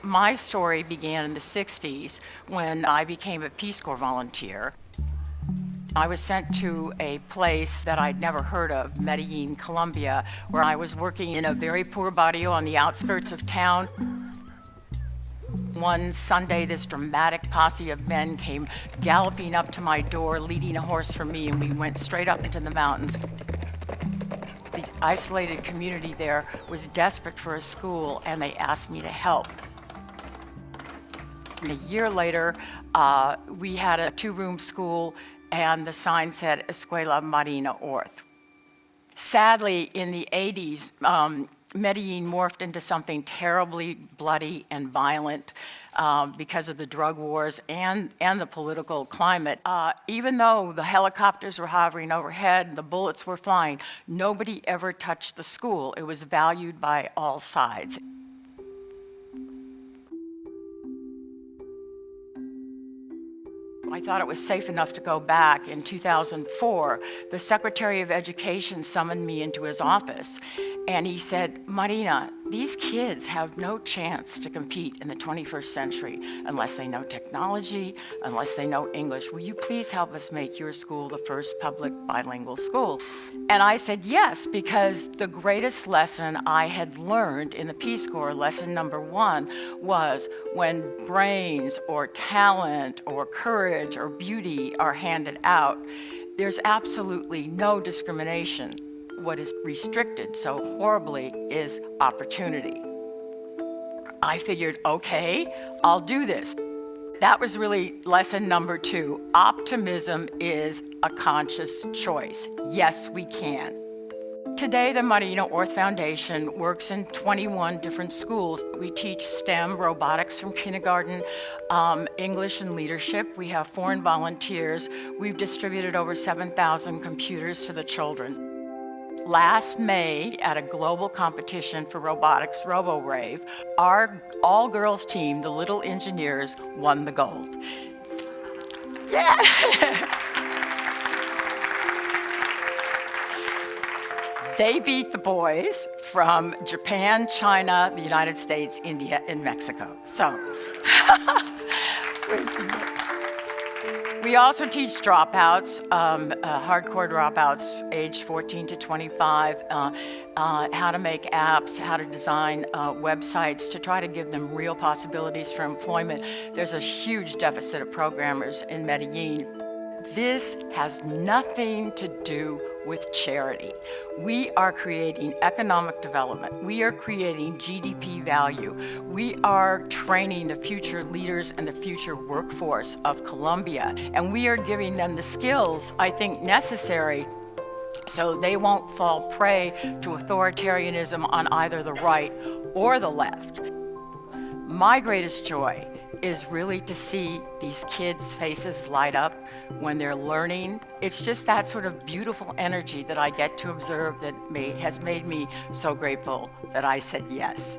My story began in the 60s when I became a Peace Corps volunteer. I was sent to a place that I'd never heard of, Medellin, Colombia, where I was working in a very poor barrio on the outskirts of town. One Sunday, this dramatic posse of men came galloping up to my door, leading a horse for me, and we went straight up into the mountains. The isolated community there was desperate for a school, and they asked me to help. And a year later, we had a 2-room school, and the sign said Escuela Maureen Orth. Sadly, in the 80s, Medellin morphed into something terribly bloody and violent because of the drug wars and the political climate. Even though the helicopters were hovering overhead, the bullets were flying, nobody ever touched the school. It was valued by all sides. I thought it was safe enough to go back. In 2004, the Secretary of Education summoned me into his office, and he said, "Marina, these kids have no chance to compete in the 21st century unless they know technology, unless they know English. Will you please help us make your school the first public bilingual school?" And I said yes, because the greatest lesson I had learned in the Peace Corps, lesson number 1, was when brains or talent or courage or beauty are handed out, there's absolutely no discrimination. What is restricted so horribly is opportunity. I figured, okay, I'll do this. That was really lesson number 2. Optimism is a conscious choice. Yes, we can. Today, the Maureen Orth Foundation works in 21 different schools. We teach STEM, robotics from kindergarten, English and leadership. We have foreign volunteers. We've distributed over 7,000 computers to the children. Last May, at a global competition for robotics, RoboRave, our all-girls team, the Little Engineers, won the gold. Yeah! They beat the boys from Japan, China, the United States, India, and Mexico. So, we also teach dropouts, hardcore dropouts, age 14 to 25, how to make apps, how to design websites to try to give them real possibilities for employment. There's a huge deficit of programmers in Medellin. This has nothing to do with charity. We are creating economic development. We are creating GDP value. We are training the future leaders and the future workforce of Colombia. And we are giving them the skills, I think, necessary so they won't fall prey to authoritarianism on either the right or the left. My greatest joy is really to see these kids' faces light up when they're learning. It's just that sort of beautiful energy that I get to observe that has made me so grateful that I said yes.